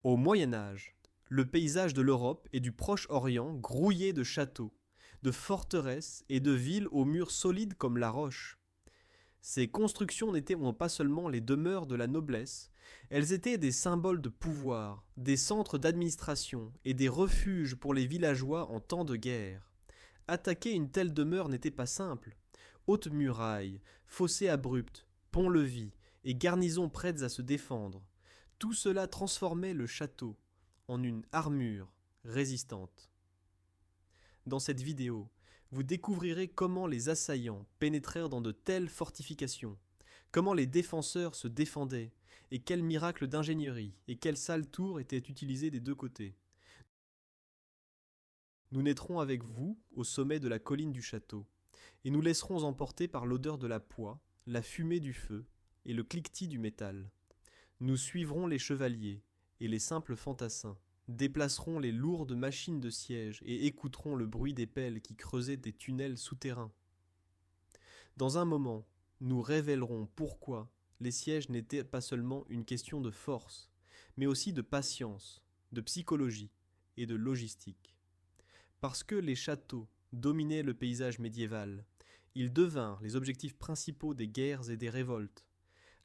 Au Moyen Âge, le paysage de l'Europe et du Proche-Orient grouillé de châteaux, de forteresses et de villes aux murs solides comme la roche. Ces constructions n'étaient pas seulement les demeures de la noblesse, elles étaient des symboles de pouvoir, des centres d'administration et des refuges pour les villageois en temps de guerre. Attaquer une telle demeure n'était pas simple. Hautes murailles, fossés abrupts, ponts-levis et garnisons prêtes à se défendre. Tout cela transformait le château en une armure résistante. Dans cette vidéo, vous découvrirez comment les assaillants pénétrèrent dans de telles fortifications, comment les défenseurs se défendaient, et quels miracles d'ingénierie et quelles salles tours étaient utilisées des deux côtés. Nous naîtrons avec vous au sommet de la colline du château, et nous laisserons emporter par l'odeur de la poix, la fumée du feu et le cliquetis du métal. Nous suivrons les chevaliers et les simples fantassins, déplacerons les lourdes machines de siège et écouterons le bruit des pelles qui creusaient des tunnels souterrains. Dans un moment, nous révélerons pourquoi les sièges n'étaient pas seulement une question de force, mais aussi de patience, de psychologie et de logistique. Parce que les châteaux dominaient le paysage médiéval, ils devinrent les objectifs principaux des guerres et des révoltes.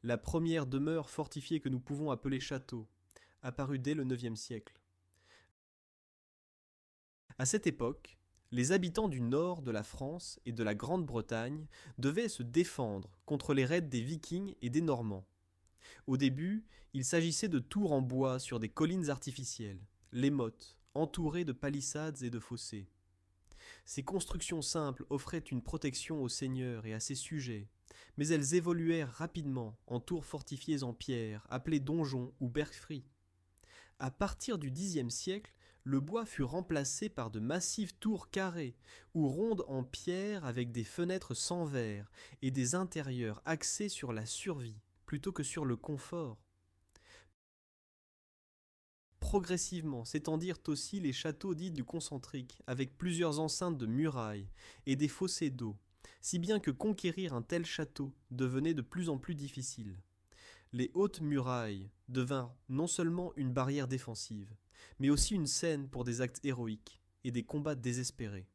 La première demeure fortifiée que nous pouvons appeler château apparut dès le IXe siècle. À cette époque, les habitants du nord de la France et de la Grande-Bretagne devaient se défendre contre les raids des Vikings et des Normands. Au début, il s'agissait de tours en bois sur des collines artificielles, les mottes, entourées de palissades et de fossés. Ces constructions simples offraient une protection aux seigneurs et à ses sujets, mais elles évoluèrent rapidement en tours fortifiées en pierre, appelées donjons ou bergfries. À partir du Xe siècle, le bois fut remplacé par de massives tours carrées ou rondes en pierre avec des fenêtres sans verre et des intérieurs axés sur la survie plutôt que sur le confort. Progressivement s'étendirent aussi les châteaux dits du concentrique, avec plusieurs enceintes de murailles et des fossés d'eau, si bien que conquérir un tel château devenait de plus en plus difficile. Les hautes murailles devinrent non seulement une barrière défensive, mais aussi une scène pour des actes héroïques et des combats désespérés.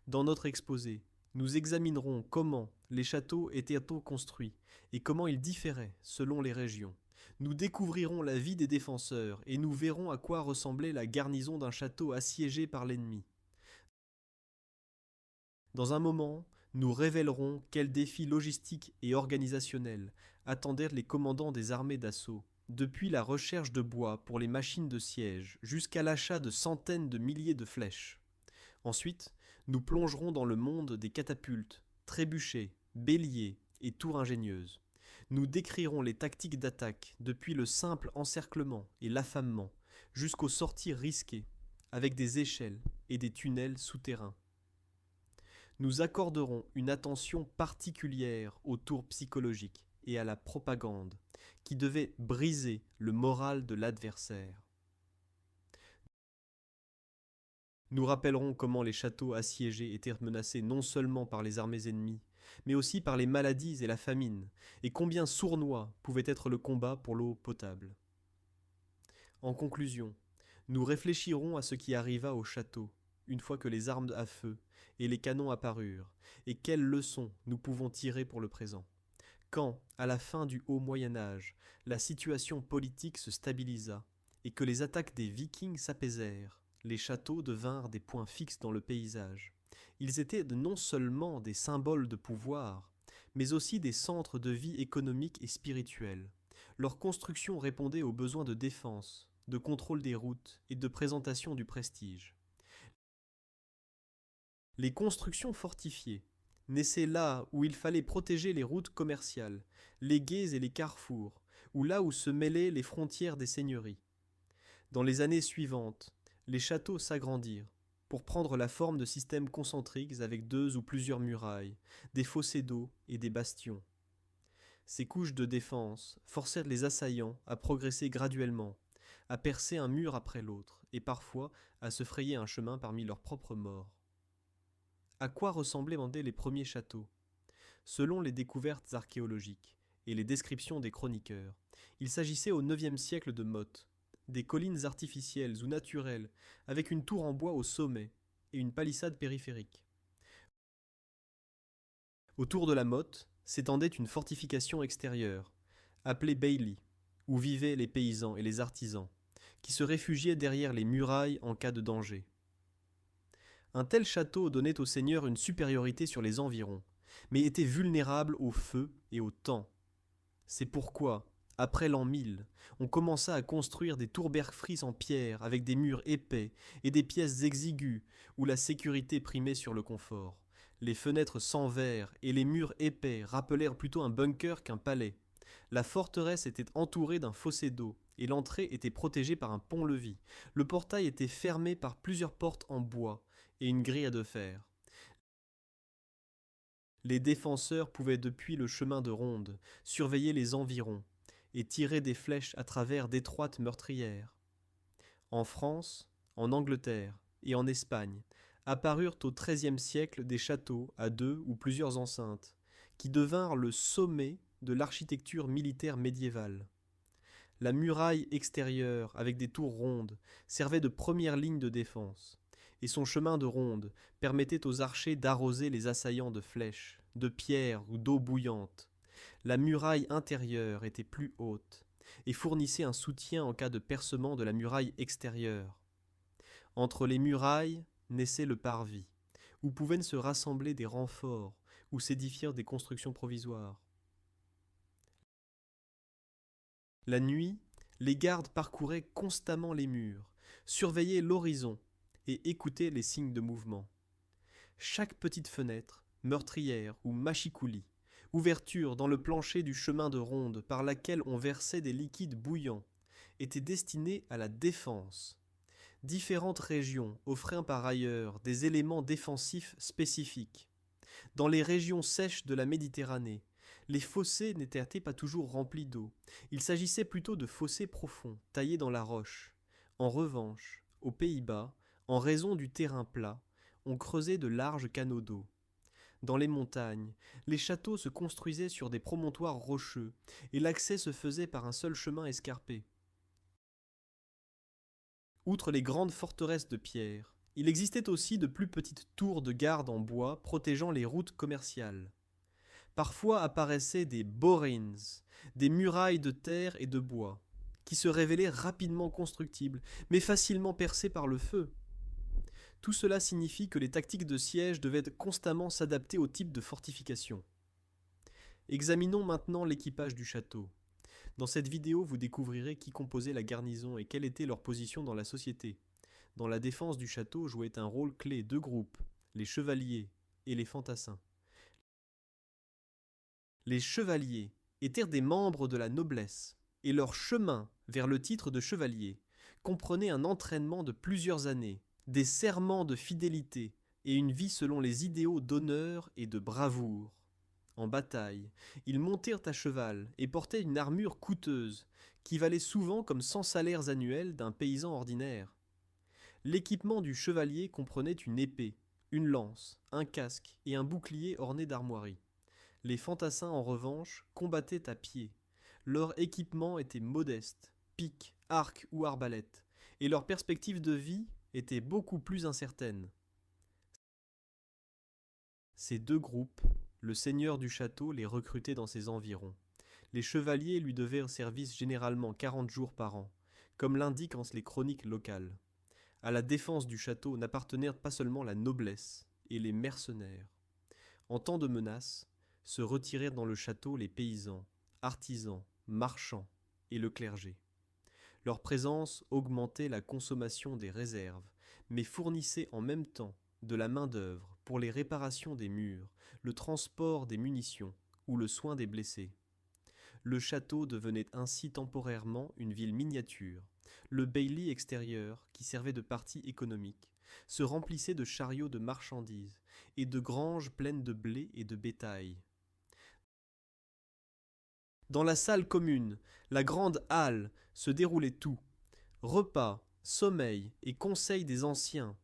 Dans notre exposé, nous examinerons comment les châteaux étaient construits et comment ils différaient selon les régions. Nous découvrirons la vie des défenseurs et nous verrons à quoi ressemblait la garnison d'un château assiégé par l'ennemi. Dans un moment, nous révélerons quels défis logistiques et organisationnels attendaient les commandants des armées d'assaut, depuis la recherche de bois pour les machines de siège jusqu'à l'achat de centaines de milliers de flèches. Ensuite, nous plongerons dans le monde des catapultes, trébuchets, béliers et tours ingénieuses. Nous décrirons les tactiques d'attaque depuis le simple encerclement et l'affamement jusqu'aux sorties risquées avec des échelles et des tunnels souterrains. Nous accorderons une attention particulière aux tours psychologiques et à la propagande qui devaient briser le moral de l'adversaire. Nous rappellerons comment les châteaux assiégés étaient menacés non seulement par les armées ennemies, mais aussi par les maladies et la famine, et combien sournois pouvait être le combat pour l'eau potable. En conclusion, nous réfléchirons à ce qui arriva au château, une fois que les armes à feu et les canons apparurent, et quelles leçons nous pouvons tirer pour le présent. Quand, à la fin du Haut Moyen Âge, la situation politique se stabilisa, et que les attaques des Vikings s'apaisèrent, les châteaux devinrent des points fixes dans le paysage. Ils étaient non seulement des symboles de pouvoir, mais aussi des centres de vie économique et spirituelle. Leur construction répondait aux besoins de défense, de contrôle des routes et de présentation du prestige. Les constructions fortifiées naissaient là où il fallait protéger les routes commerciales, les gués et les carrefours, ou là où se mêlaient les frontières des seigneuries. Dans les années suivantes, les châteaux s'agrandirent pour prendre la forme de systèmes concentriques avec deux ou plusieurs murailles, des fossés d'eau et des bastions. Ces couches de défense forcèrent les assaillants à progresser graduellement, à percer un mur après l'autre, et parfois à se frayer un chemin parmi leurs propres morts. À quoi ressemblaient les premiers châteaux? Selon les découvertes archéologiques et les descriptions des chroniqueurs, il s'agissait au IXe siècle de mottes, des collines artificielles ou naturelles, avec une tour en bois au sommet et une palissade périphérique. Autour de la motte s'étendait une fortification extérieure, appelée Bailey, où vivaient les paysans et les artisans, qui se réfugiaient derrière les murailles en cas de danger. Un tel château donnait au seigneur une supériorité sur les environs, mais était vulnérable au feu et au temps. C'est pourquoi, après l'an 1000, on commença à construire des tourbergfries en pierre avec des murs épais et des pièces exiguës où la sécurité primait sur le confort. Les fenêtres sans verre et les murs épais rappelèrent plutôt un bunker qu'un palais. La forteresse était entourée d'un fossé d'eau et l'entrée était protégée par un pont-levis. Le portail était fermé par plusieurs portes en bois et une grille de fer. Les défenseurs pouvaient depuis le chemin de ronde surveiller les environs et tirer des flèches à travers d'étroites meurtrières. En France, en Angleterre et en Espagne apparurent au XIIIe siècle des châteaux à 2 ou plusieurs enceintes, qui devinrent le sommet de l'architecture militaire médiévale. La muraille extérieure, avec des tours rondes, servait de première ligne de défense, et son chemin de ronde permettait aux archers d'arroser les assaillants de flèches, de pierres ou d'eau bouillante. La muraille intérieure était plus haute, et fournissait un soutien en cas de percement de la muraille extérieure. Entre les murailles naissait le parvis, où pouvaient se rassembler des renforts, où s'édifièrent des constructions provisoires. La nuit, les gardes parcouraient constamment les murs, surveillaient l'horizon et écoutaient les signes de mouvement. Chaque petite fenêtre, meurtrière ou machicoulis, ouverture dans le plancher du chemin de ronde par laquelle on versait des liquides bouillants, était destinée à la défense. Différentes régions offraient par ailleurs des éléments défensifs spécifiques. Dans les régions sèches de la Méditerranée, les fossés n'étaient pas toujours remplis d'eau. Il s'agissait plutôt de fossés profonds, taillés dans la roche. En revanche, aux Pays-Bas, en raison du terrain plat, on creusait de larges canaux d'eau. Dans les montagnes, les châteaux se construisaient sur des promontoires rocheux, et l'accès se faisait par un seul chemin escarpé. Outre les grandes forteresses de pierre, il existait aussi de plus petites tours de garde en bois protégeant les routes commerciales. Parfois apparaissaient des borines, des murailles de terre et de bois, qui se révélaient rapidement constructibles, mais facilement percées par le feu. Tout cela signifie que les tactiques de siège devaient constamment s'adapter au type de fortification. Examinons maintenant l'équipage du château. Dans cette vidéo, vous découvrirez qui composait la garnison et quelle était leur position dans la société. Dans la défense du château jouaient un rôle clé deux groupes, les chevaliers et les fantassins. Les chevaliers étaient des membres de la noblesse, et leur chemin vers le titre de chevalier comprenait un entraînement de plusieurs années, des serments de fidélité et une vie selon les idéaux d'honneur et de bravoure. En bataille, ils montèrent à cheval et portaient une armure coûteuse, qui valait souvent comme 100 salaires annuels d'un paysan ordinaire. L'équipement du chevalier comprenait une épée, une lance, un casque et un bouclier orné d'armoiries. Les fantassins, en revanche, combattaient à pied. Leur équipement était modeste, pique, arc ou arbalète, et leur perspective de vie était beaucoup plus incertaine. Ces deux groupes, le seigneur du château les recrutait dans ses environs. Les chevaliers lui devaient service généralement 40 jours par an, comme l'indiquent les chroniques locales. À la défense du château n'appartenèrent pas seulement la noblesse et les mercenaires. En temps de menace, se retirèrent dans le château les paysans, artisans, marchands et le clergé. Leur présence augmentait la consommation des réserves, mais fournissait en même temps de la main-d'œuvre pour les réparations des murs, le transport des munitions ou le soin des blessés. Le château devenait ainsi temporairement une ville miniature. Le bailli extérieur, qui servait de partie économique, se remplissait de chariots de marchandises et de granges pleines de blé et de bétail. Dans la salle commune, la grande halle, se déroulait tout. Repas, sommeil et conseils des anciens.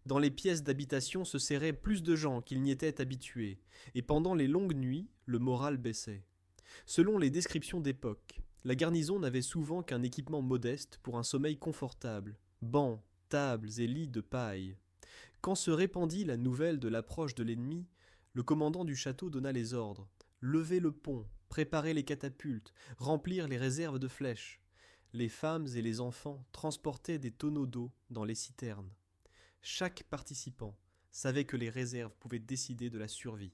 Dans les pièces d'habitation se serraient plus de gens qu'ils n'y étaient habitués, et pendant les longues nuits, le moral baissait. Selon les descriptions d'époque, La garnison n'avait souvent qu'un équipement modeste pour un sommeil confortable, bancs, tables et lits de paille. Quand se répandit la nouvelle de l'approche de l'ennemi, le commandant du château donna les ordres: lever le pont, préparer les catapultes, remplir les réserves de flèches. Les femmes et les enfants transportaient des tonneaux d'eau dans les citernes. Chaque participant savait que les réserves pouvaient décider de la survie.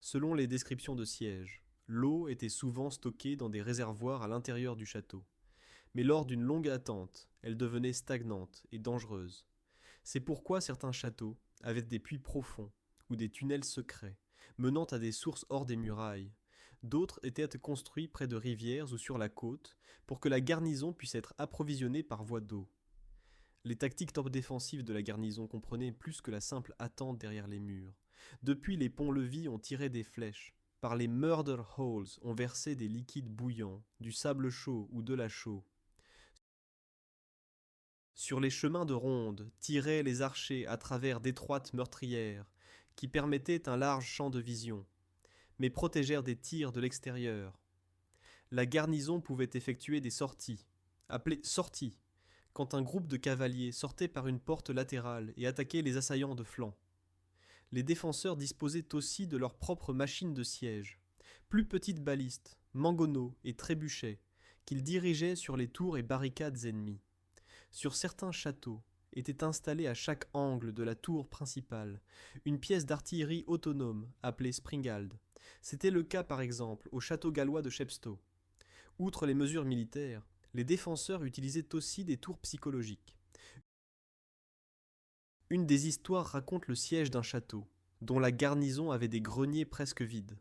Selon les descriptions de siège, l'eau était souvent stockée dans des réservoirs à l'intérieur du château. Mais lors d'une longue attente, elle devenait stagnante et dangereuse. C'est pourquoi certains châteaux avaient des puits profonds ou des tunnels secrets, menant à des sources hors des murailles. D'autres étaient construits près de rivières ou sur la côte pour que la garnison puisse être approvisionnée par voie d'eau. Les tactiques défensives de la garnison comprenaient plus que la simple attente derrière les murs. Depuis les ponts-levis, on tirait des flèches. Par les murder holes, on versait des liquides bouillants, du sable chaud ou de la chaux. Sur les chemins de ronde, tiraient les archers à travers d'étroites meurtrières, qui permettaient un large champ de vision, mais protégèrent des tirs de l'extérieur. La garnison pouvait effectuer des sorties, appelées sorties, quand un groupe de cavaliers sortait par une porte latérale et attaquait les assaillants de flanc. Les défenseurs disposaient aussi de leurs propres machines de siège, plus petites balistes, mangonneaux et trébuchets, qu'ils dirigeaient sur les tours et barricades ennemies. Sur certains châteaux était installée à chaque angle de la tour principale une pièce d'artillerie autonome appelée Springald. C'était le cas par exemple au château gallois de Chepstow. Outre les mesures militaires, les défenseurs utilisaient aussi des tours psychologiques. Une des histoires raconte le siège d'un château, dont la garnison avait des greniers presque vides.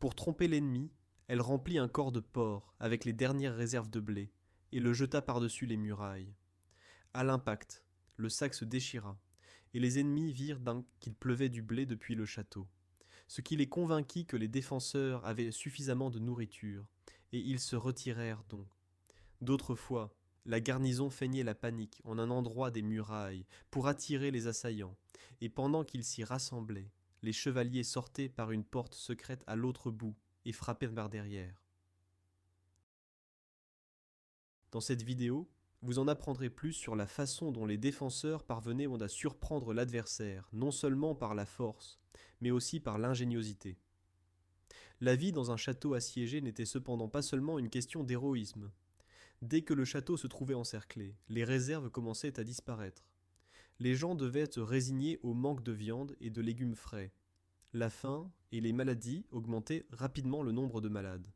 Pour tromper l'ennemi, elle remplit un corps de porc avec les dernières réserves de blé et le jeta par-dessus les murailles. À l'impact, le sac se déchira, et les ennemis virent qu'il pleuvait du blé depuis le château, ce qui les convainquit que les défenseurs avaient suffisamment de nourriture, et ils se retirèrent donc. D'autres fois, la garnison feignait la panique en un endroit des murailles pour attirer les assaillants, et pendant qu'ils s'y rassemblaient, les chevaliers sortaient par une porte secrète à l'autre bout et frappaient par derrière. Dans cette vidéo, vous en apprendrez plus sur la façon dont les défenseurs parvenaient à surprendre l'adversaire, non seulement par la force, mais aussi par l'ingéniosité. La vie dans un château assiégé n'était cependant pas seulement une question d'héroïsme. Dès que le château se trouvait encerclé, les réserves commençaient à disparaître. Les gens devaient se résigner au manque de viande et de légumes frais. La faim et les maladies augmentaient rapidement le nombre de malades.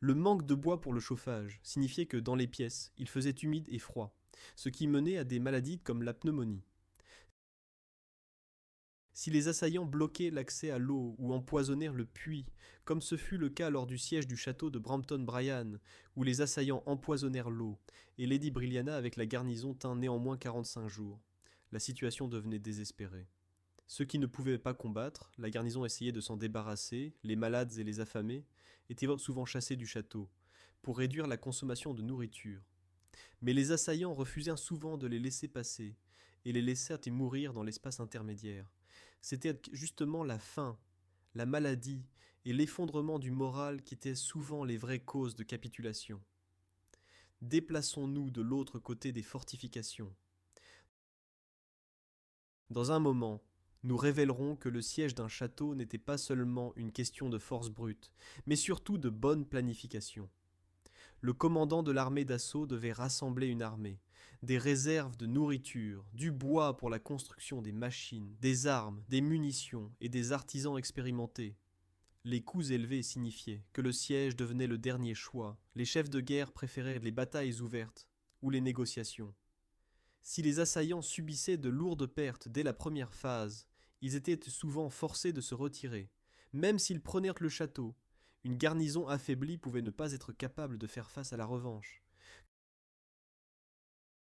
Le manque de bois pour le chauffage signifiait que dans les pièces, il faisait humide et froid, ce qui menait à des maladies comme la pneumonie. Si les assaillants bloquaient l'accès à l'eau ou empoisonnèrent le puits, comme ce fut le cas lors du siège du château de Brampton Bryan, où les assaillants empoisonnèrent l'eau, et Lady Brilliana avec la garnison tint néanmoins 45 jours, la situation devenait désespérée. Ceux qui ne pouvaient pas combattre, la garnison essayait de s'en débarrasser, les malades et les affamés étaient souvent chassés du château, pour réduire la consommation de nourriture. Mais les assaillants refusèrent souvent de les laisser passer, et les laissèrent y mourir dans l'espace intermédiaire. C'était justement la faim, la maladie et l'effondrement du moral qui étaient souvent les vraies causes de capitulation. Déplaçons-nous de l'autre côté des fortifications. Dans un moment, nous révélerons que le siège d'un château n'était pas seulement une question de force brute, mais surtout de bonne planification. Le commandant de l'armée d'assaut devait rassembler une armée, des réserves de nourriture, du bois pour la construction des machines, des armes, des munitions et des artisans expérimentés. Les coûts élevés signifiaient que le siège devenait le dernier choix. Les chefs de guerre préféraient les batailles ouvertes ou les négociations. Si les assaillants subissaient de lourdes pertes dès la première phase, ils étaient souvent forcés de se retirer. Même s'ils prenaient le château, une garnison affaiblie pouvait ne pas être capable de faire face à la revanche.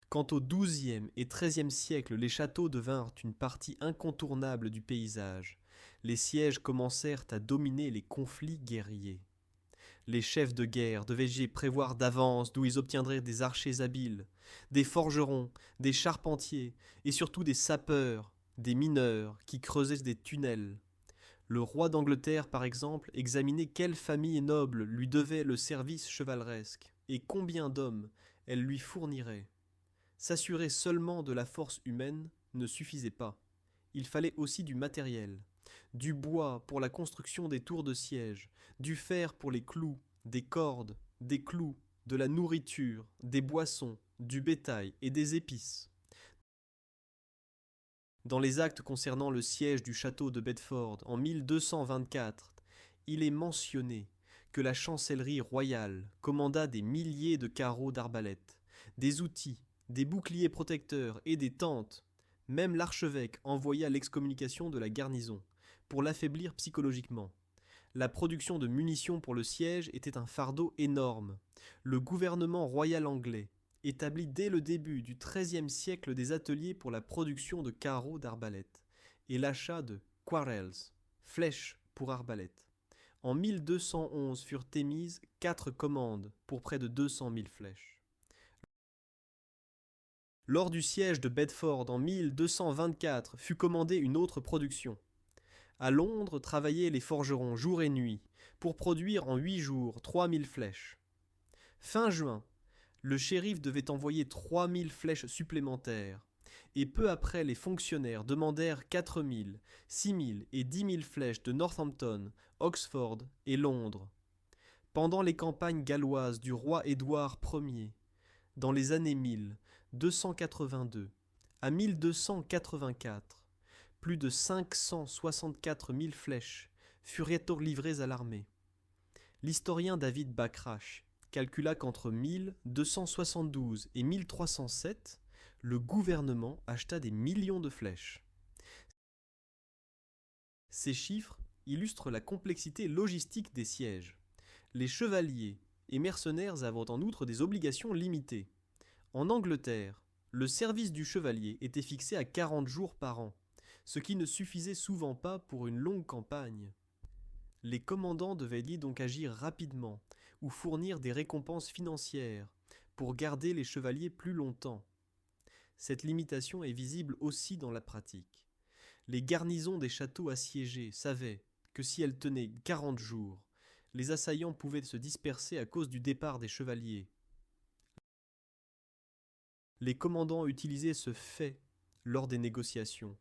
Quant au XIIe et XIIIe siècle, les châteaux devinrent une partie incontournable du paysage. Les sièges commencèrent à dominer les conflits guerriers. Les chefs de guerre devaient prévoir d'avance d'où ils obtiendraient des archers habiles, des forgerons, des charpentiers et surtout des sapeurs, des mineurs qui creusaient des tunnels. Le roi d'Angleterre, par exemple, examinait quelle famille noble lui devait le service chevaleresque, et combien d'hommes elle lui fournirait. S'assurer seulement de la force humaine ne suffisait pas. Il fallait aussi du matériel, du bois pour la construction des tours de siège, du fer pour les clous, des cordes, des clous, de la nourriture, des boissons, du bétail et des épices. Dans les actes concernant le siège du château de Bedford en 1224, il est mentionné que la chancellerie royale commanda des milliers de carreaux d'arbalète, des outils, des boucliers protecteurs et des tentes. Même l'archevêque envoya l'excommunication de la garnison pour l'affaiblir psychologiquement. La production de munitions pour le siège était un fardeau énorme. Le gouvernement royal anglais établit dès le début du XIIIe siècle des ateliers pour la production de carreaux d'arbalète et l'achat de quarrels, flèches pour arbalète. En 1211 furent émises 4 commandes pour près de 200 000 flèches. Lors du siège de Bedford en 1224 fut commandée une autre production. À Londres travaillaient les forgerons jour et nuit pour produire en 8 jours 3000 flèches. Fin juin, le shérif devait envoyer 3000 flèches supplémentaires, et peu après les fonctionnaires demandèrent 4000, 6000 et 10 000 flèches de Northampton, Oxford et Londres. Pendant les campagnes galloises du roi Édouard Ier, dans les années 1282 à 1284, plus de 564 000 flèches furent livrées à l'armée. L'historien David Bakrash calcula qu'entre 1272 et 1307, le gouvernement acheta des millions de flèches. Ces chiffres illustrent la complexité logistique des sièges. Les chevaliers et mercenaires avaient en outre des obligations limitées. En Angleterre, le service du chevalier était fixé à 40 jours par an, ce qui ne suffisait souvent pas pour une longue campagne. Les commandants devaient donc agir rapidement ou fournir des récompenses financières pour garder les chevaliers plus longtemps. Cette limitation est visible aussi dans la pratique. Les garnisons des châteaux assiégés savaient que si elles tenaient 40 jours, les assaillants pouvaient se disperser à cause du départ des chevaliers. Les commandants utilisaient ce fait lors des négociations.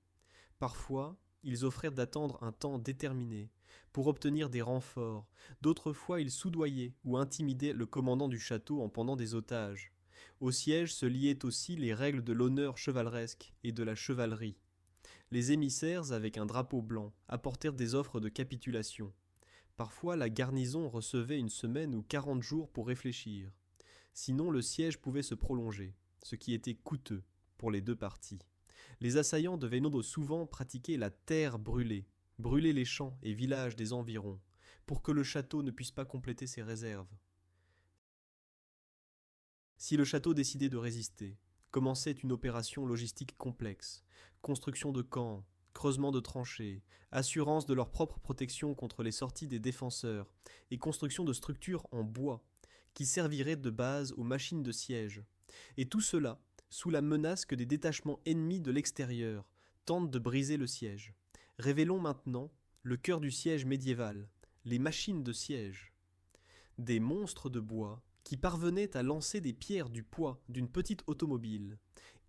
Parfois, ils offrirent d'attendre un temps déterminé pour obtenir des renforts. D'autres fois, ils soudoyaient ou intimidaient le commandant du château en pendant des otages. Au siège se liaient aussi les règles de l'honneur chevaleresque et de la chevalerie. Les émissaires, avec un drapeau blanc, apportèrent des offres de capitulation. Parfois, la garnison recevait une semaine ou 40 jours pour réfléchir. Sinon, le siège pouvait se prolonger, ce qui était coûteux pour les deux parties. Les assaillants devaient souvent pratiquer la terre brûlée, brûler les champs et villages des environs, pour que le château ne puisse pas compléter ses réserves. Si le château décidait de résister, commençait une opération logistique complexe, construction de camps, creusement de tranchées, assurance de leur propre protection contre les sorties des défenseurs et construction de structures en bois qui serviraient de base aux machines de siège. Et tout cela sous la menace que des détachements ennemis de l'extérieur tentent de briser le siège. Révélons maintenant le cœur du siège médiéval, les machines de siège. Des monstres de bois qui parvenaient à lancer des pierres du poids d'une petite automobile,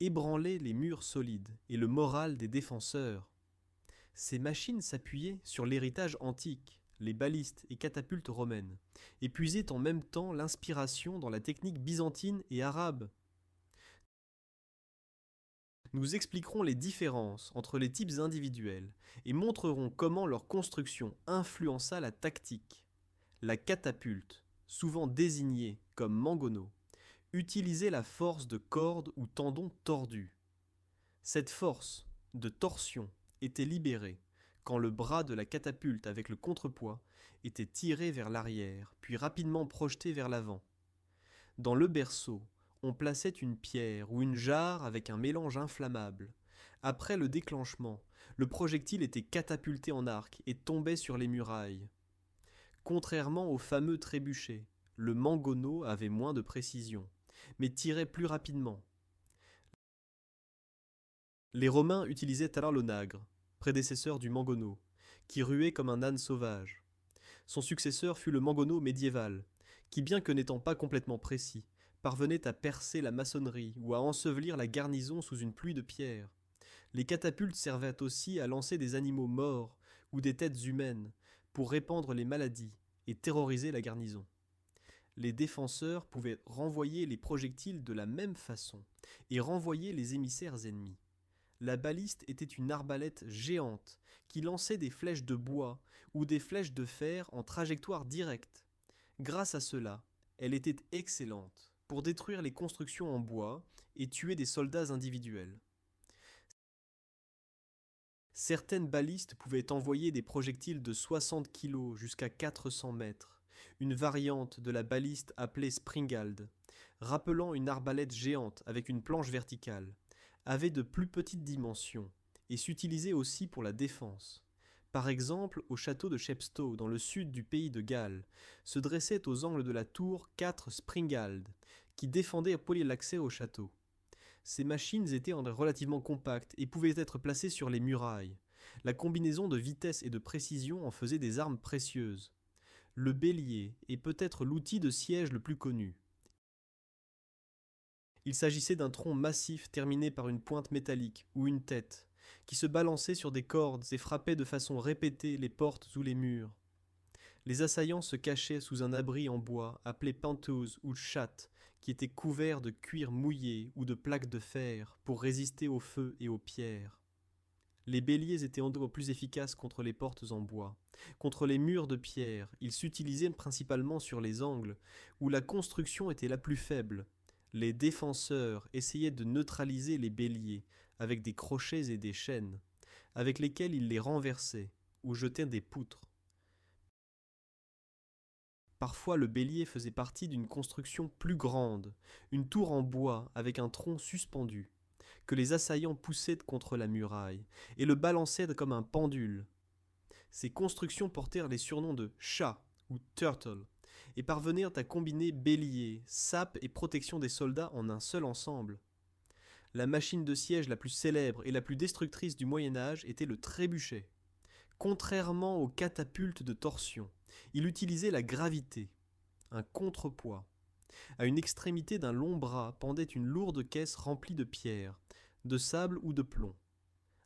ébranlaient les murs solides et le moral des défenseurs. Ces machines s'appuyaient sur l'héritage antique, les balistes et catapultes romaines, et puisaient en même temps l'inspiration dans la technique byzantine et arabe. Nous expliquerons les différences entre les types individuels et montrerons comment leur construction influença la tactique. La catapulte, souvent désignée comme mangonneau, utilisait la force de cordes ou tendons tordus. Cette force de torsion était libérée quand le bras de la catapulte avec le contrepoids était tiré vers l'arrière, puis rapidement projeté vers l'avant. Dans le berceau, on plaçait une pierre ou une jarre avec un mélange inflammable. Après le déclenchement, le projectile était catapulté en arc et tombait sur les murailles. Contrairement au fameux trébuchet, le mangonneau avait moins de précision, mais tirait plus rapidement. Les Romains utilisaient alors l'onagre, prédécesseur du mangonneau, qui ruait comme un âne sauvage. Son successeur fut le mangonneau médiéval, qui bien que n'étant pas complètement précis, parvenait à percer la maçonnerie ou à ensevelir la garnison sous une pluie de pierres. Les catapultes servaient aussi à lancer des animaux morts ou des têtes humaines pour répandre les maladies et terroriser la garnison. Les défenseurs pouvaient renvoyer les projectiles de la même façon et renvoyer les émissaires ennemis. La baliste était une arbalète géante qui lançait des flèches de bois ou des flèches de fer en trajectoire directe. Grâce à cela, elle était excellente pour détruire les constructions en bois et tuer des soldats individuels. Certaines balistes pouvaient envoyer des projectiles de 60 kg jusqu'à 400 mètres, une variante de la baliste appelée springald, rappelant une arbalète géante avec une planche verticale, avait de plus petites dimensions et s'utilisait aussi pour la défense. Par exemple, au château de Chepstow, dans le sud du pays de Galles, se dressaient aux angles de la tour 4 springald, qui défendaient l'accès au château. Ces machines étaient relativement compactes et pouvaient être placées sur les murailles. La combinaison de vitesse et de précision en faisait des armes précieuses. Le bélier est peut-être l'outil de siège le plus connu. Il s'agissait d'un tronc massif terminé par une pointe métallique ou une tête, qui se balançait sur des cordes et frappait de façon répétée les portes ou les murs. Les assaillants se cachaient sous un abri en bois appelé pentouse ou chatte, qui était couvert de cuir mouillé ou de plaques de fer pour résister au feu et aux pierres. Les béliers étaient encore plus efficaces contre les portes en bois. Contre les murs de pierre, ils s'utilisaient principalement sur les angles, où la construction était la plus faible. Les défenseurs essayaient de neutraliser les béliers avec des crochets et des chaînes, avec lesquels ils les renversaient ou jetaient des poutres. Parfois le bélier faisait partie d'une construction plus grande, une tour en bois avec un tronc suspendu, que les assaillants poussaient contre la muraille et le balançaient comme un pendule. Ces constructions portèrent les surnoms de chat ou turtle et parvenirent à combiner bélier, sape et protection des soldats en un seul ensemble. La machine de siège la plus célèbre et la plus destructrice du Moyen Âge était le trébuchet. Contrairement aux catapultes de torsion, il utilisait la gravité, un contrepoids. À une extrémité d'un long bras pendait une lourde caisse remplie de pierres, de sable ou de plomb.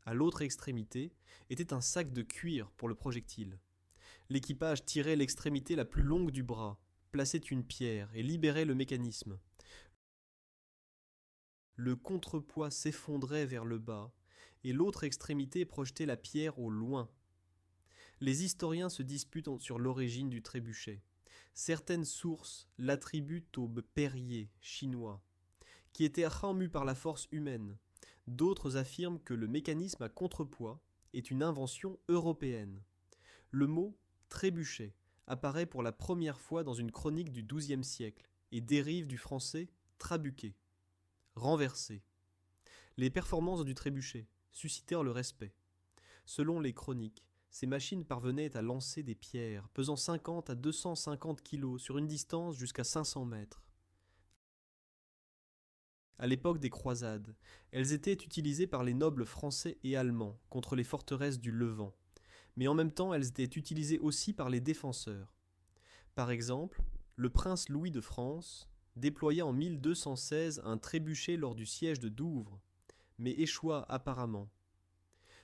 À l'autre extrémité était un sac de cuir pour le projectile. L'équipage tirait l'extrémité la plus longue du bras, plaçait une pierre et libérait le mécanisme. Le contrepoids s'effondrait vers le bas, et l'autre extrémité projetait la pierre au loin. Les historiens se disputent sur l'origine du trébuchet. Certaines sources l'attribuent au Perrier chinois, qui était mu par la force humaine. D'autres affirment que le mécanisme à contrepoids est une invention européenne. Le mot trébuchet apparaît pour la première fois dans une chronique du XIIe siècle et dérive du français trabuquer, renverser. Les performances du trébuchet suscitèrent le respect. Selon les chroniques, ces machines parvenaient à lancer des pierres pesant 50 à 250 kg sur une distance jusqu'à 500 mètres. À l'époque des croisades, elles étaient utilisées par les nobles français et allemands contre les forteresses du Levant, mais en même temps elles étaient utilisées aussi par les défenseurs. Par exemple, le prince Louis de France déploya en 1216 un trébuchet lors du siège de Douvres, mais échoua apparemment.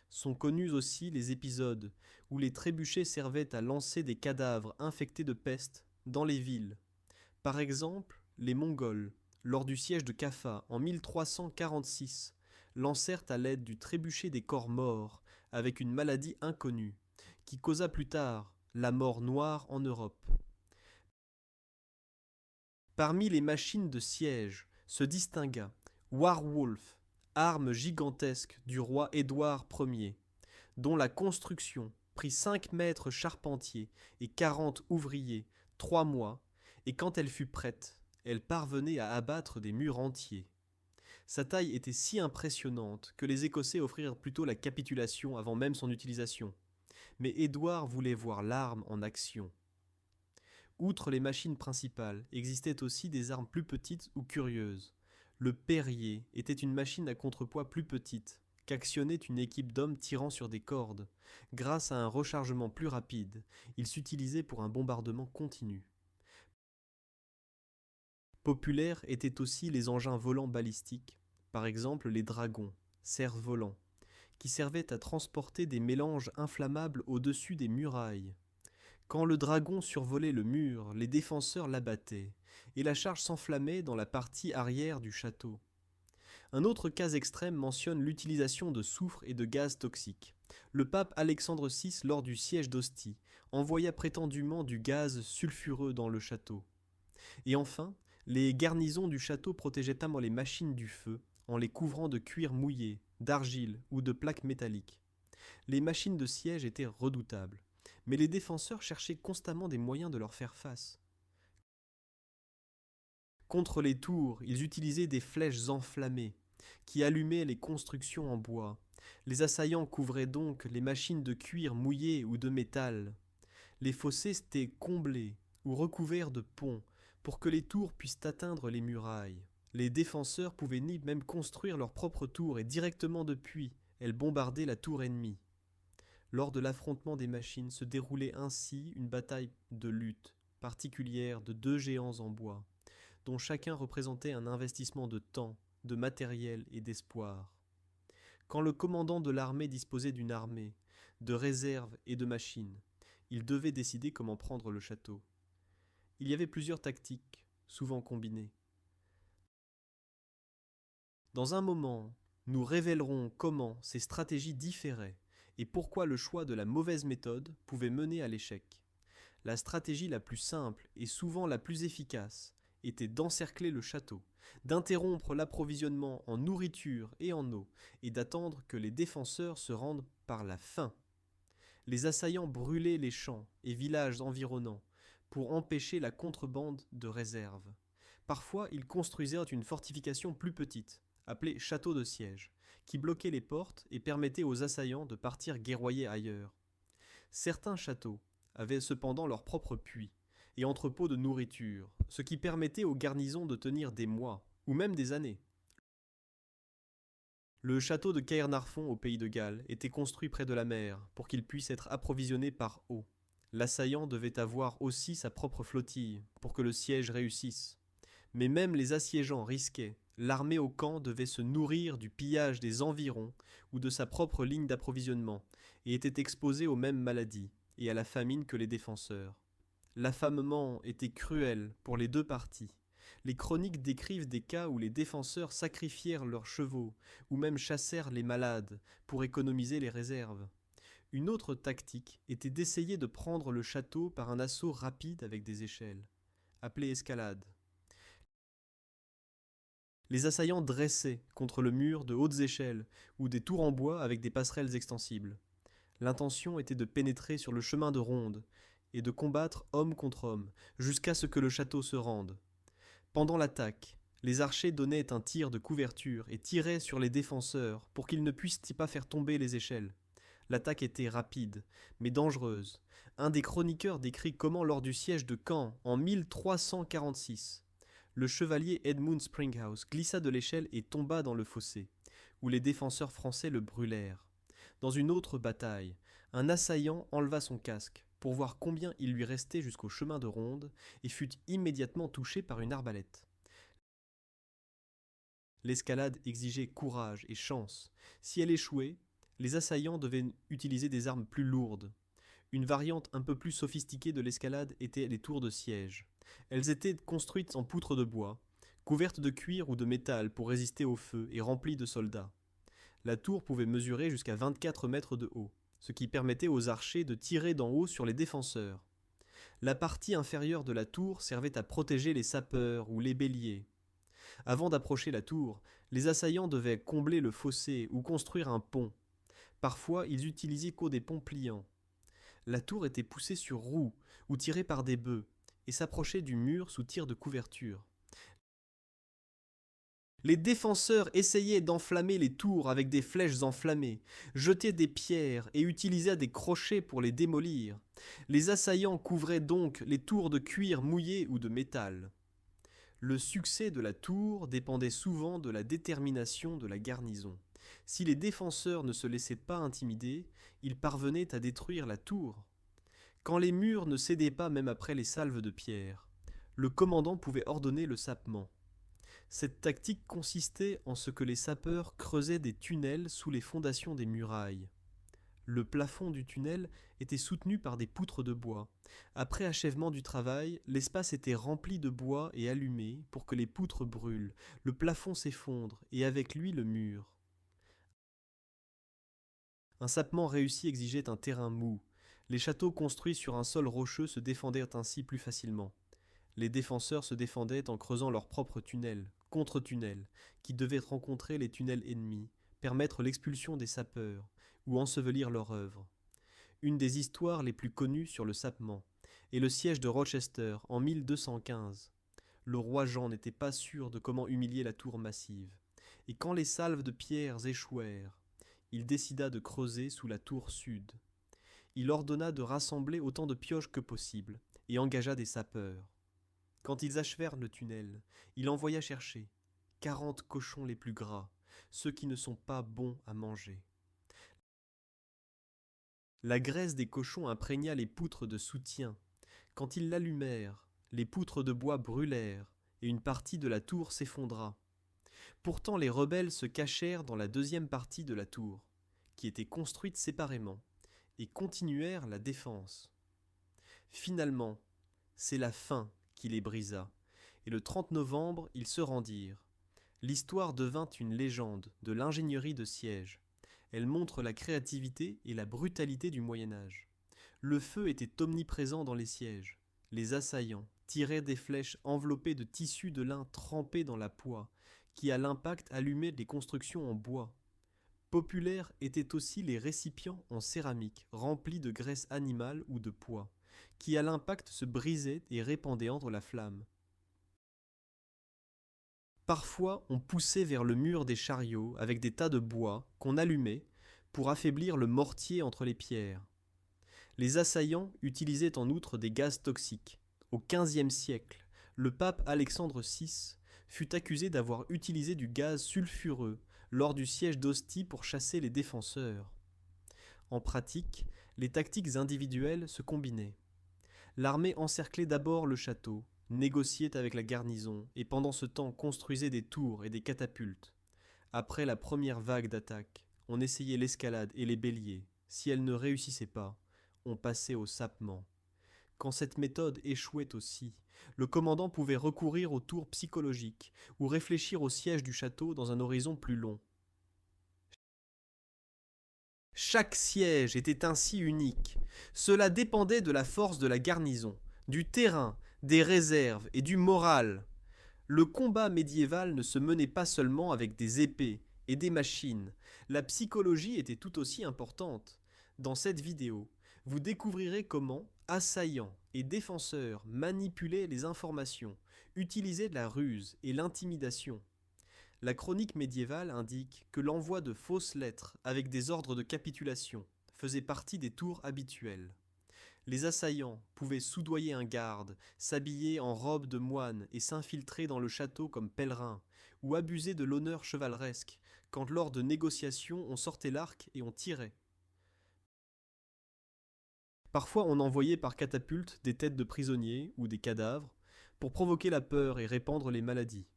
Sont connus aussi les épisodes où les trébuchets servaient à lancer des cadavres infectés de peste dans les villes. Par exemple, les Mongols, lors du siège de Kaffa en 1346, lancèrent à l'aide du trébuchet des corps morts avec une maladie inconnue, qui causa plus tard la mort noire en Europe. Parmi les machines de siège se distingua Warwolf, arme gigantesque du roi Édouard Ier, dont la construction prit 5 maîtres charpentiers et 40 ouvriers, 3 mois, et quand elle fut prête, elle parvenait à abattre des murs entiers. Sa taille était si impressionnante que les Écossais offrirent plutôt la capitulation avant même son utilisation. Mais Édouard voulait voir l'arme en action. Outre les machines principales, existaient aussi des armes plus petites ou curieuses. Le Perrier était une machine à contrepoids plus petite, qu'actionnait une équipe d'hommes tirant sur des cordes. Grâce à un rechargement plus rapide, ils s'utilisaient pour un bombardement continu. Populaires étaient aussi les engins volants balistiques, par exemple les dragons, cerfs-volants, qui servaient à transporter des mélanges inflammables au-dessus des murailles. Quand le dragon survolait le mur, les défenseurs l'abattaient, et la charge s'enflammait dans la partie arrière du château. Un autre cas extrême mentionne l'utilisation de soufre et de gaz toxiques. Le pape Alexandre VI, lors du siège d'Ostie, envoya prétendument du gaz sulfureux dans le château. Et enfin, les garnisons du château protégeaient notamment les machines du feu en les couvrant de cuir mouillé, d'argile ou de plaques métalliques. Les machines de siège étaient redoutables, mais les défenseurs cherchaient constamment des moyens de leur faire face. Contre les tours, ils utilisaient des flèches enflammées qui allumaient les constructions en bois. Les assaillants couvraient donc les machines de cuir mouillé ou de métal. Les fossés étaient comblés ou recouverts de ponts pour que les tours puissent atteindre les murailles. Les défenseurs pouvaient ni même construire leur propre tour et directement depuis, elles bombardaient la tour ennemie. Lors de l'affrontement des machines se déroulait ainsi une bataille de lutte particulière de deux géants en bois, dont chacun représentait un investissement de temps, de matériel et d'espoir. Quand le commandant de l'armée disposait d'une armée, de réserves et de machines, il devait décider comment prendre le château. Il y avait plusieurs tactiques, souvent combinées. Dans un moment, nous révélerons comment ces stratégies différaient et pourquoi le choix de la mauvaise méthode pouvait mener à l'échec. La stratégie la plus simple et souvent la plus efficace était d'encercler le château, d'interrompre l'approvisionnement en nourriture et en eau et d'attendre que les défenseurs se rendent par la faim. Les assaillants brûlaient les champs et villages environnants pour empêcher la contrebande de réserve. Parfois, ils construisirent une fortification plus petite, appelée château de siège, qui bloquait les portes et permettait aux assaillants de partir guerroyer ailleurs. Certains châteaux avaient cependant leur propre puits et entrepôts de nourriture, ce qui permettait aux garnisons de tenir des mois, ou même des années. Le château de Caernarfon au pays de Galles était construit près de la mer pour qu'il puisse être approvisionné par eau. L'assaillant devait avoir aussi sa propre flottille pour que le siège réussisse. Mais même les assiégeants risquaient. L'armée au camp devait se nourrir du pillage des environs ou de sa propre ligne d'approvisionnement et était exposée aux mêmes maladies et à la famine que les défenseurs. L'affamement était cruel pour les deux parties. Les chroniques décrivent des cas où les défenseurs sacrifièrent leurs chevaux ou même chassèrent les malades pour économiser les réserves. Une autre tactique était d'essayer de prendre le château par un assaut rapide avec des échelles, appelée escalade. Les assaillants dressaient contre le mur de hautes échelles ou des tours en bois avec des passerelles extensibles. L'intention était de pénétrer sur le chemin de ronde et de combattre homme contre homme jusqu'à ce que le château se rende. Pendant l'attaque, les archers donnaient un tir de couverture et tiraient sur les défenseurs pour qu'ils ne puissent pas faire tomber les échelles. L'attaque était rapide, mais dangereuse. Un des chroniqueurs décrit comment lors du siège de Caen en 1346, le chevalier Edmund Springhouse glissa de l'échelle et tomba dans le fossé, où les défenseurs français le brûlèrent. Dans une autre bataille, un assaillant enleva son casque pour voir combien il lui restait jusqu'au chemin de ronde et fut immédiatement touché par une arbalète. L'escalade exigeait courage et chance. Si elle échouait, les assaillants devaient utiliser des armes plus lourdes. Une variante un peu plus sophistiquée de l'escalade était les tours de siège. Elles étaient construites en poutres de bois, couvertes de cuir ou de métal pour résister au feu et remplies de soldats. La tour pouvait mesurer jusqu'à 24 mètres de haut, ce qui permettait aux archers de tirer d'en haut sur les défenseurs. La partie inférieure de la tour servait à protéger les sapeurs ou les béliers. Avant d'approcher la tour, les assaillants devaient combler le fossé ou construire un pont. Parfois, ils utilisaient des ponts pliants. La tour était poussée sur roues ou tirée par des bœufs et s'approchait du mur sous tir de couverture. Les défenseurs essayaient d'enflammer les tours avec des flèches enflammées, jetaient des pierres et utilisaient des crochets pour les démolir. Les assaillants couvraient donc les tours de cuir mouillé ou de métal. Le succès de la tour dépendait souvent de la détermination de la garnison, Si les défenseurs ne se laissaient pas intimider, ils parvenaient à détruire la tour. Quand les murs ne cédaient pas même après les salves de pierre, le commandant pouvait ordonner le sapement. Cette tactique consistait en ce que les sapeurs creusaient des tunnels sous les fondations des murailles. Le plafond du tunnel était soutenu par des poutres de bois. Après achèvement du travail, l'espace était rempli de bois et allumé pour que les poutres brûlent, le plafond s'effondre et avec lui le mur. Un sapement réussi exigeait un terrain mou. Les châteaux construits sur un sol rocheux se défendaient ainsi plus facilement. Les défenseurs se défendaient en creusant leurs propres tunnels, contre-tunnels, qui devaient rencontrer les tunnels ennemis, permettre l'expulsion des sapeurs, ou ensevelir leur œuvre. Une des histoires les plus connues sur le sapement est le siège de Rochester en 1215. Le roi Jean n'était pas sûr de comment humilier la tour massive, et quand les salves de pierres échouèrent, il décida de creuser sous la tour sud. Il ordonna de rassembler autant de pioches que possible, et engagea des sapeurs. Quand ils achevèrent le tunnel, il envoya chercher 40 cochons les plus gras, ceux qui ne sont pas bons à manger. La graisse des cochons imprégna les poutres de soutien. Quand ils l'allumèrent, les poutres de bois brûlèrent, et une partie de la tour s'effondra. Pourtant les rebelles se cachèrent dans la deuxième partie de la tour, qui était construite séparément, et continuèrent la défense. Finalement, c'est la faim qui les brisa, et le 30 novembre, ils se rendirent. L'histoire devint une légende de l'ingénierie de siège. Elle montre la créativité et la brutalité du Moyen-Âge. Le feu était omniprésent dans les sièges. Les assaillants tiraient des flèches enveloppées de tissus de lin trempés dans la poix, qui à l'impact allumaient les constructions en bois. Populaires étaient aussi les récipients en céramique remplis de graisse animale ou de pois, qui à l'impact se brisaient et répandaient entre la flamme. Parfois, on poussait vers le mur des chariots avec des tas de bois qu'on allumait pour affaiblir le mortier entre les pierres. Les assaillants utilisaient en outre des gaz toxiques. Au XVe siècle, le pape Alexandre VI fut accusé d'avoir utilisé du gaz sulfureux lors du siège d'Ostie pour chasser les défenseurs. En pratique, les tactiques individuelles se combinaient. L'armée encerclait d'abord le château, négociait avec la garnison et pendant ce temps construisait des tours et des catapultes. Après la première vague d'attaque, on essayait l'escalade et les béliers. Si elles ne réussissaient pas, on passait au sapement. Quand cette méthode échouait aussi, le commandant pouvait recourir aux tours psychologiques ou réfléchir au siège du château dans un horizon plus long. Chaque siège était ainsi unique. Cela dépendait de la force de la garnison, du terrain, des réserves et du moral. Le combat médiéval ne se menait pas seulement avec des épées et des machines. La psychologie était tout aussi importante. Dans cette vidéo, vous découvrirez comment assaillants et défenseurs manipulaient les informations, utilisaient la ruse et l'intimidation. La chronique médiévale indique que l'envoi de fausses lettres avec des ordres de capitulation faisait partie des tours habituels. Les assaillants pouvaient soudoyer un garde, s'habiller en robe de moine et s'infiltrer dans le château comme pèlerins, ou abuser de l'honneur chevaleresque, quand lors de négociations on sortait l'arc et on tirait. Parfois on envoyait par catapulte des têtes de prisonniers ou des cadavres pour provoquer la peur et répandre les maladies.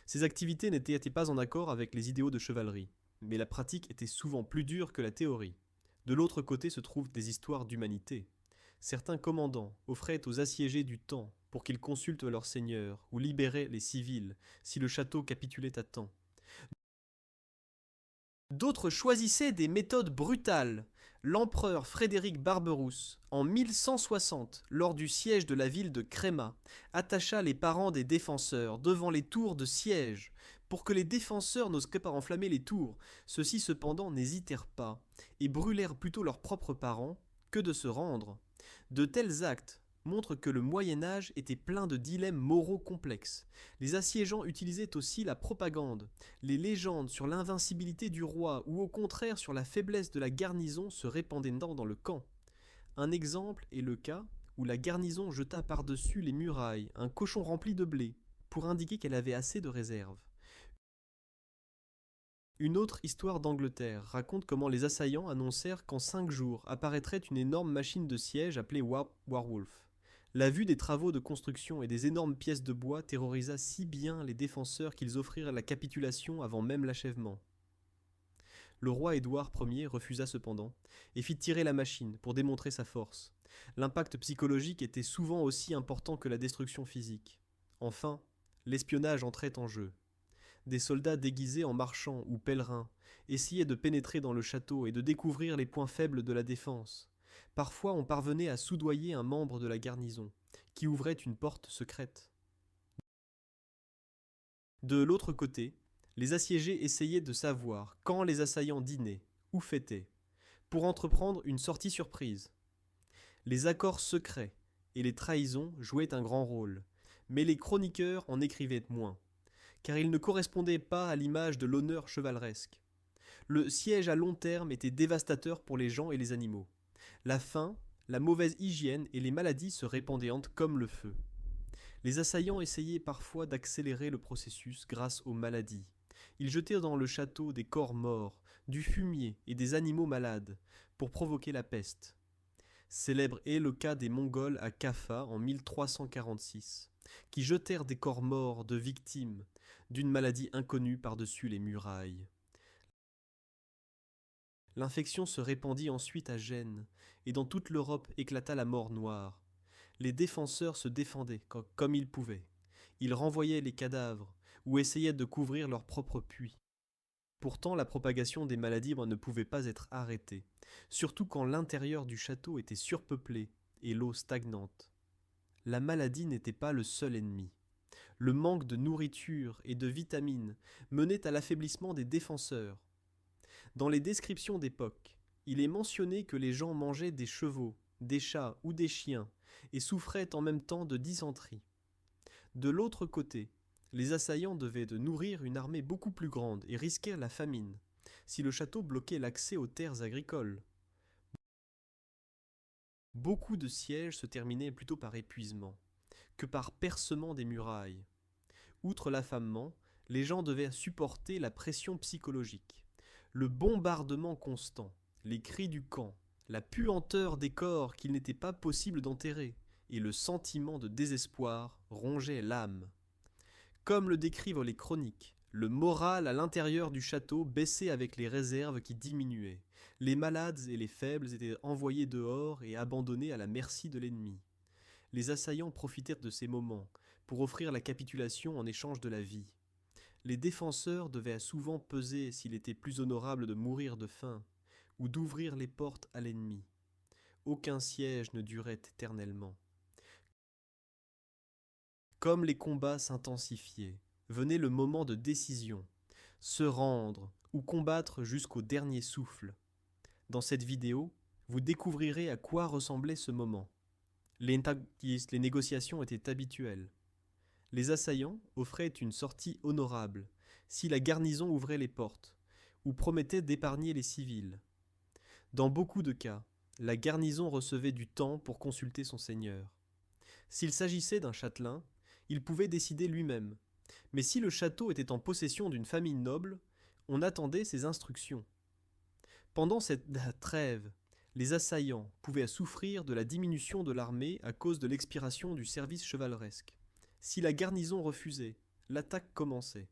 Ces activités n'étaient pas en accord avec les idéaux de chevalerie, mais la pratique était souvent plus dure que la théorie. De l'autre côté se trouvent des histoires d'humanité. Certains commandants offraient aux assiégés du temps pour qu'ils consultent leur seigneur ou libéraient les civils si le château capitulait à temps. D'autres choisissaient des méthodes brutales. L'empereur Frédéric Barberousse, en 1160, lors du siège de la ville de Crémat, attacha les parents des défenseurs devant les tours de siège, pour que les défenseurs n'osent pas enflammer les tours. Ceux-ci cependant n'hésitèrent pas, et brûlèrent plutôt leurs propres parents que de se rendre. De tels actes montrent que le Moyen-Âge était plein de dilemmes moraux complexes. Les assiégeants utilisaient aussi la propagande. Les légendes sur l'invincibilité du roi ou au contraire sur la faiblesse de la garnison se répandaient dans le camp. Un exemple est le cas où la garnison jeta par-dessus les murailles un cochon rempli de blé pour indiquer qu'elle avait assez de réserves. Une autre histoire d'Angleterre raconte comment les assaillants annoncèrent qu'en 5 jours apparaîtrait une énorme machine de siège appelée Warwolf. La vue des travaux de construction et des énormes pièces de bois terrorisa si bien les défenseurs qu'ils offrirent la capitulation avant même l'achèvement. Le roi Édouard Ier refusa cependant et fit tirer la machine pour démontrer sa force. L'impact psychologique était souvent aussi important que la destruction physique. Enfin, l'espionnage entrait en jeu. Des soldats déguisés en marchands ou pèlerins essayaient de pénétrer dans le château et de découvrir les points faibles de la défense. Parfois, on parvenait à soudoyer un membre de la garnison, qui ouvrait une porte secrète. De l'autre côté, les assiégés essayaient de savoir quand les assaillants dînaient ou fêtaient, pour entreprendre une sortie surprise. Les accords secrets et les trahisons jouaient un grand rôle, mais les chroniqueurs en écrivaient moins, car ils ne correspondaient pas à l'image de l'honneur chevaleresque. Le siège à long terme était dévastateur pour les gens et les animaux. La faim, la mauvaise hygiène et les maladies se répandaient comme le feu. Les assaillants essayaient parfois d'accélérer le processus grâce aux maladies. Ils jetaient dans le château des corps morts, du fumier et des animaux malades, pour provoquer la peste. Célèbre est le cas des Mongols à Kaffa en 1346, qui jetèrent des corps morts de victimes d'une maladie inconnue par-dessus les murailles. L'infection se répandit ensuite à Gênes, et dans toute l'Europe éclata la mort noire. Les défenseurs se défendaient comme ils pouvaient. Ils renvoyaient les cadavres, ou essayaient de couvrir leurs propres puits. Pourtant, la propagation des maladies ne pouvait pas être arrêtée, surtout quand l'intérieur du château était surpeuplé et l'eau stagnante. La maladie n'était pas le seul ennemi. Le manque de nourriture et de vitamines menait à l'affaiblissement des défenseurs. Dans les descriptions d'époque, il est mentionné que les gens mangeaient des chevaux, des chats ou des chiens et souffraient en même temps de dysenterie. De l'autre côté, les assaillants devaient de nourrir une armée beaucoup plus grande et risquaient la famine, si le château bloquait l'accès aux terres agricoles. Beaucoup de sièges se terminaient plutôt par épuisement que par percement des murailles. Outre l'affamement, les gens devaient supporter la pression psychologique, le bombardement constant, les cris du camp, la puanteur des corps qu'il n'était pas possible d'enterrer, et le sentiment de désespoir rongeait l'âme. Comme le décrivent les chroniques, le moral à l'intérieur du château baissait avec les réserves qui diminuaient. Les malades et les faibles étaient envoyés dehors et abandonnés à la merci de l'ennemi. Les assaillants profitèrent de ces moments pour offrir la capitulation en échange de la vie. Les défenseurs devaient souvent peser s'il était plus honorable de mourir de faim ou d'ouvrir les portes à l'ennemi. Aucun siège ne durait éternellement. Comme les combats s'intensifiaient, venait le moment de décision, se rendre ou combattre jusqu'au dernier souffle. Dans cette vidéo, vous découvrirez à quoi ressemblait ce moment. Les négociations étaient habituelles. Les assaillants offraient une sortie honorable si la garnison ouvrait les portes, ou promettait d'épargner les civils. Dans beaucoup de cas, la garnison recevait du temps pour consulter son seigneur. S'il s'agissait d'un châtelain, il pouvait décider lui-même, mais si le château était en possession d'une famille noble, on attendait ses instructions. Pendant cette trêve, les assaillants pouvaient souffrir de la diminution de l'armée à cause de l'expiration du service chevaleresque. Si la garnison refusait, l'attaque commençait.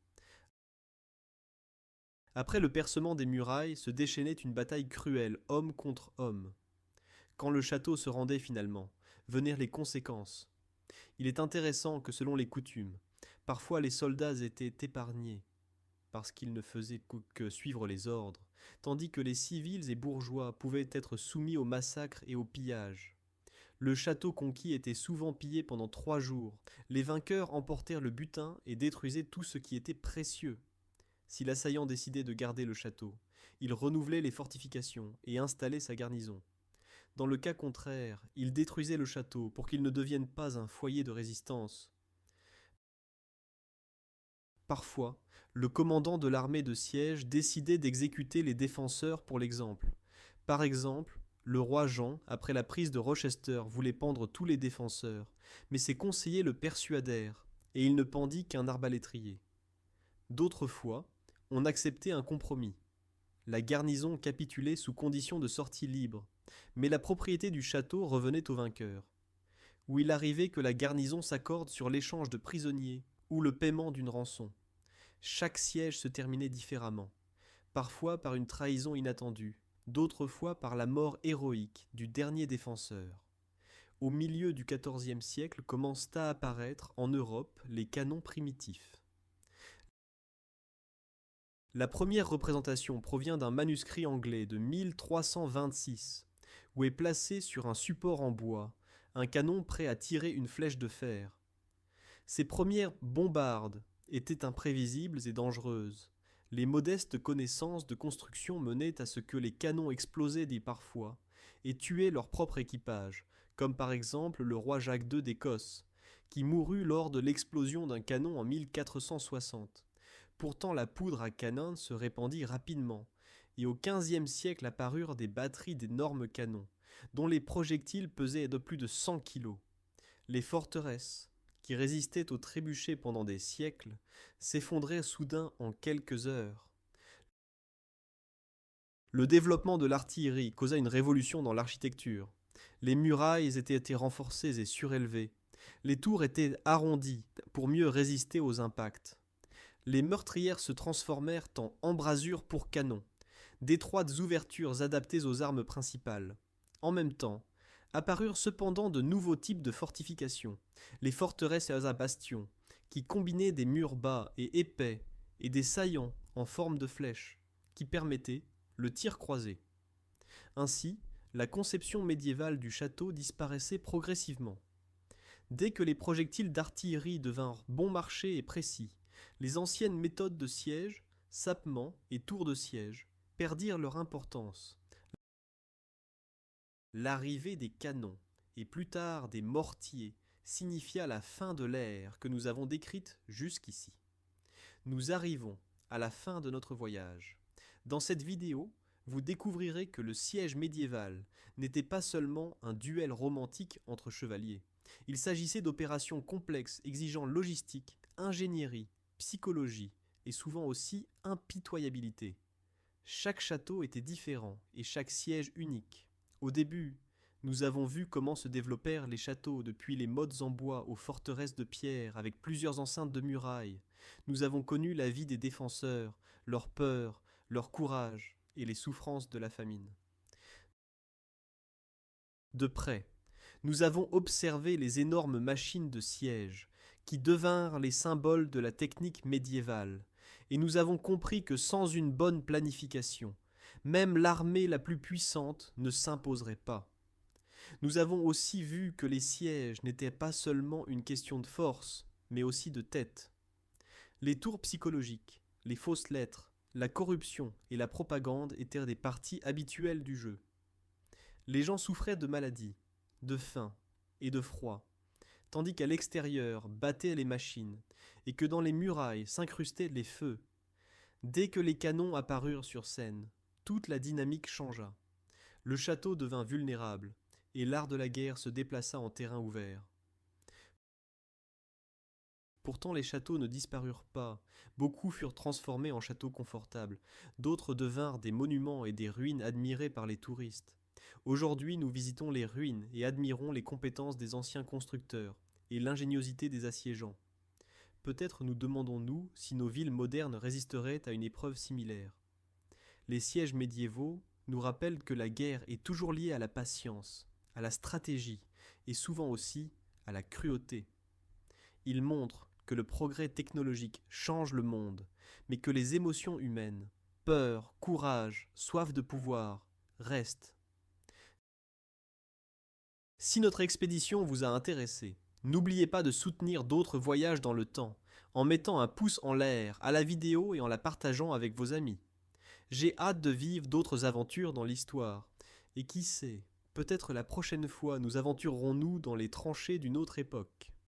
Après le percement des murailles se déchaînait une bataille cruelle, homme contre homme. Quand le château se rendait finalement, venaient les conséquences. Il est intéressant que selon les coutumes, parfois les soldats étaient épargnés, parce qu'ils ne faisaient que suivre les ordres, tandis que les civils et bourgeois pouvaient être soumis au massacre et au pillage. Le château conquis était souvent pillé pendant 3 jours. Les vainqueurs emportèrent le butin et détruisaient tout ce qui était précieux. Si l'assaillant décidait de garder le château, il renouvelait les fortifications et installait sa garnison. Dans le cas contraire, il détruisait le château pour qu'il ne devienne pas un foyer de résistance. Parfois, le commandant de l'armée de siège décidait d'exécuter les défenseurs pour l'exemple. Par exemple, le roi Jean, après la prise de Rochester, voulait pendre tous les défenseurs, mais ses conseillers le persuadèrent, et il ne pendit qu'un arbalétrier. D'autres fois, On acceptait un compromis. La garnison capitulait sous condition de sortie libre, mais la propriété du château revenait au vainqueur. Où il arrivait que la garnison s'accorde sur l'échange de prisonniers ou le paiement d'une rançon. Chaque siège se terminait différemment, parfois par une trahison inattendue, d'autres fois par la mort héroïque du dernier défenseur. Au milieu du XIVe siècle commencent à apparaître en Europe les canons primitifs. La première représentation provient d'un manuscrit anglais de 1326, où est placé sur un support en bois un canon prêt à tirer une flèche de fer. Ces premières bombardes étaient imprévisibles et dangereuses. Les modestes connaissances de construction menaient à ce que les canons explosaient des parfois et tuaient leur propre équipage, comme par exemple le roi Jacques II d'Écosse, qui mourut lors de l'explosion d'un canon en 1460. Pourtant la poudre à canin se répandit rapidement, et au XVe siècle apparurent des batteries d'énormes canons, dont les projectiles pesaient de plus de 100 kilos. Les forteresses, qui résistaient aux trébuchets pendant des siècles, s'effondraient soudain en quelques heures. Le développement de l'artillerie causa une révolution dans l'architecture. Les murailles étaient renforcées et surélevées. Les tours étaient arrondies pour mieux résister aux impacts. Les meurtrières se transformèrent en embrasures pour canons, d'étroites ouvertures adaptées aux armes principales. En même temps, apparurent cependant de nouveaux types de fortifications, les forteresses à bastions, qui combinaient des murs bas et épais et des saillants en forme de flèches, qui permettaient le tir croisé. Ainsi, la conception médiévale du château disparaissait progressivement. Dès que les projectiles d'artillerie devinrent bon marché et précis, les anciennes méthodes de siège, sapement et tours de siège, perdirent leur importance. L'arrivée des canons, et plus tard des mortiers, signifia la fin de l'ère que nous avons décrite jusqu'ici. Nous arrivons à la fin de notre voyage. Dans cette vidéo, vous découvrirez que le siège médiéval n'était pas seulement un duel romantique entre chevaliers. Il s'agissait d'opérations complexes exigeant logistique, ingénierie, psychologie et souvent aussi impitoyabilité. Chaque château était différent et chaque siège unique. Au début, nous avons vu comment se développèrent les châteaux depuis les mottes en bois aux forteresses de pierre avec plusieurs enceintes de murailles. Nous avons connu la vie des défenseurs, leur peur, leur courage et les souffrances de la famine. De près, nous avons observé les énormes machines de siège qui devinrent les symboles de la technique médiévale, et nous avons compris que sans une bonne planification, même l'armée la plus puissante ne s'imposerait pas. Nous avons aussi vu que les sièges n'étaient pas seulement une question de force, mais aussi de tête. Les tours psychologiques, les fausses lettres, la corruption et la propagande étaient des parties habituelles du jeu. Les gens souffraient de maladies, de faim et de froid, tandis qu'à l'extérieur battaient les machines et que dans les murailles s'incrustaient les feux. Dès que les canons apparurent sur scène, toute la dynamique changea. Le château devint vulnérable et l'art de la guerre se déplaça en terrain ouvert. Pourtant les châteaux ne disparurent pas, beaucoup furent transformés en châteaux confortables, d'autres devinrent des monuments et des ruines admirées par les touristes. Aujourd'hui nous visitons les ruines et admirons les compétences des anciens constructeurs et l'ingéniosité des assiégeants. Peut-être nous demandons-nous si nos villes modernes résisteraient à une épreuve similaire. Les sièges médiévaux nous rappellent que la guerre est toujours liée à la patience, à la stratégie et souvent aussi à la cruauté. Ils montrent que le progrès technologique change le monde, mais que les émotions humaines, peur, courage, soif de pouvoir, restent. Si notre expédition vous a intéressé, n'oubliez pas de soutenir d'autres voyages dans le temps, en mettant un pouce en l'air à la vidéo et en la partageant avec vos amis. J'ai hâte de vivre d'autres aventures dans l'histoire, et qui sait, peut-être la prochaine fois nous aventurerons-nous dans les tranchées d'une autre époque.